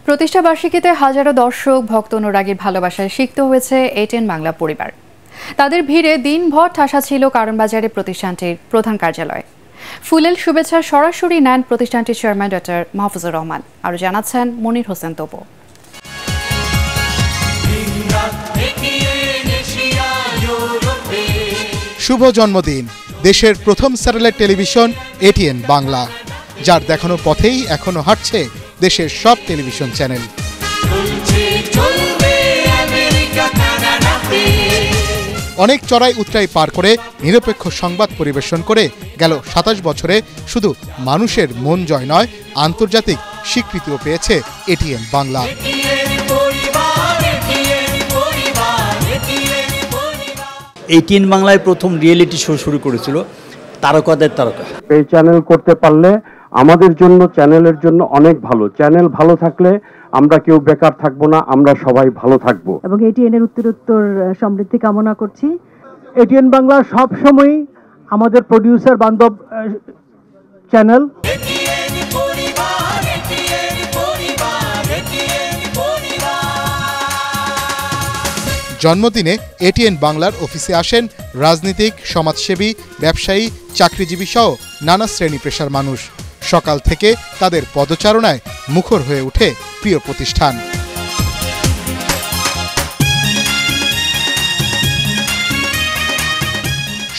প্রতিষ্ঠা বার্ষিকীতে হাজারো দর্শক ভক্ত অনুরাগীর ভালোবাসায় সিক্ত হয়েছে এটিএন বাংলা পরিবার। তাদের ভিড়ে দিনভর ঠাসা ছিল কারণ বাজারে প্রতিষ্ঠানটির প্রধান কার্যালয়। ফুলেল শুভেচ্ছা সরাসরি নেন প্রতিষ্ঠানটির চেয়ারম্যান ডক্টর মাহফুজুর রহমান। আরও জানাচ্ছেন মনির হোসেন তপু। শুভ জন্মদিন দেশের প্রথম স্যাটেলাইট টেলিভিশন এটিএন বাংলা, যার দেখানো পথেই এখনো হাঁটছে দেশের সব টেলিভিশন চ্যানেল। অনেক চড়াই উতরাই পার করে নিরপেক্ষ সংবাদ পরিবেশন করে গেল ২৭ বছরে শুধু মানুষের মন জয় নয়, আন্তর্জাতিক স্বীকৃতিও পেয়েছে এটিএন বাংলা। এটিএন বাংলায় প্রথম রিয়েলিটি শো শুরু করেছিল তারকাদের তারকা। এই চ্যানেল করতে পারলে আমাদের জন্য, চ্যানেলের জন্য অনেক ভালো। চ্যানেল ভালো থাকলে আমরা কেউ বেকার থাকবো না, আমরা সবাই ভালো থাকবো। এবং এটিএন এর উত্তরোত্তর সমৃদ্ধি কামনা করছি। এটিএন বাংলা সব সময় আমাদের প্রোডিউসার বান্ধব চ্যানেল। জন্মদিনে এটিএন বাংলার অফিসে আসেন রাজনীতিক, সমাজসেবী, ব্যবসায়ী, চাকরিজীবী সহ নানা শ্রেণী পেশার মানুষ। সকাল থেকে তাদের পদচারণায় মুখর হয়ে ওঠে প্রিয় প্রতিষ্ঠান।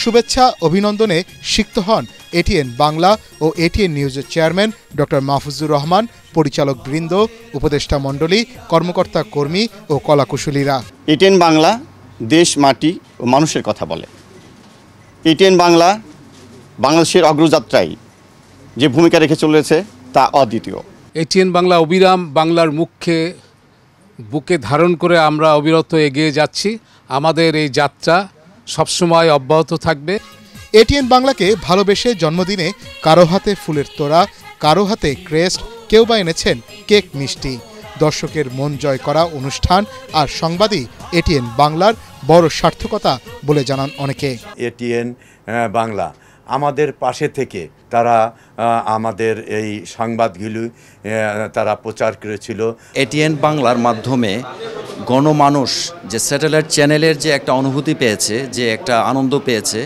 শুভেচ্ছা অভিনন্দনে সিক্ত হন এটিএন বাংলা ও এটিএন নিউজের চেয়ারম্যান ডক্টর মাহফুজুর রহমান, পরিচালক বৃন্দ, উপদেষ্টা মণ্ডলী, কর্মকর্তা কর্মী ও কলাকুশলীরা। এটিএন বাংলা দেশ, মাটি ও মানুষের কথা বলে। এটিএন বাংলা বাংলাদেশের অগ্রযাত্রায় যে ভূমিকা রেখে চলেছে তা অদ্বিতীয়। এটিএন বাংলা অবিরাম বাংলার মুখে বুকে ধারণ করে আমরা অবিরত এগিয়ে যাচ্ছি। আমাদের এই যাত্রা সবসময় অব্যাহত থাকবে। এটিএন বাংলাকে ভালোবেসে জন্মদিনে কারো হাতে ফুলের তোড়া, কারো হাতে ক্রেস্ট, কেউ বা এনেছেন কেক, মিষ্টি। দর্শকের মন জয় করা অনুষ্ঠান আর সংবাদই এটিএন বাংলার বড় সার্থকতা বলে জানান অনেকে। এটিএন বাংলা আমাদের পাশে থেকে তারা আমাদের এই সংবাদগুলি তারা প্রচার করেছিল। এটিএন বাংলার মাধ্যমে গণমানুষ যে স্যাটেলাইট চ্যানেলের যে একটা অনুভূতি পেয়েছে, যে একটা আনন্দ পেয়েছে,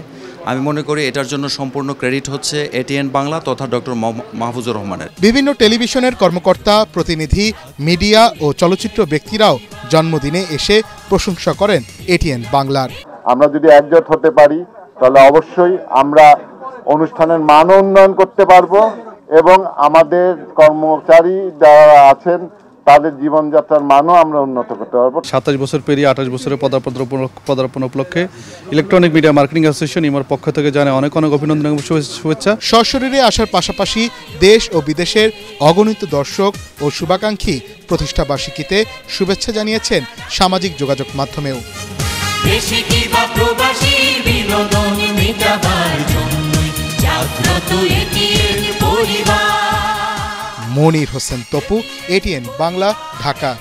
আমি মনে করি এটার জন্য সম্পূর্ণ ক্রেডিট হচ্ছে এটিএন বাংলা তথা ডক্টর মাহফুজুর রহমানের। বিভিন্ন টেলিভিশনের কর্মকর্তা, প্রতিনিধি, মিডিয়া ও চলচ্চিত্র ব্যক্তিরাও জন্মদিনে এসে প্রশংসা করেন এটিএন বাংলার। আমরা যদি একজোট হতে পারি তাহলে অবশ্যই আমরা অনুষ্ঠানের মান উন্নয়ন করতে পারবো এবং আমাদের কর্মচারী যারা আছেন তাদের জীবনযাত্রার মানও আমরা উন্নত করতে পারবো। ২৭ বছর পেরিয়ে ২৮ বছরের পদার্পণ উপলক্ষে ইলেকট্রনিক মিডিয়া মার্কেটিং অ্যাসোসিয়েশন ইমার পক্ষ থেকে জানায় অনেক অনেক অভিনন্দন এবং শুভেচ্ছা। সশরীরে আসার পাশাপাশি দেশ ও বিদেশের অগণিত দর্শক ও শুভাকাঙ্ক্ষী প্রতিষ্ঠা বার্ষিকীতে শুভেচ্ছা জানিয়েছেন সামাজিক যোগাযোগ মাধ্যমেও। মনির হোসেন তপু, এটিএন বাংলা, ঢাকা।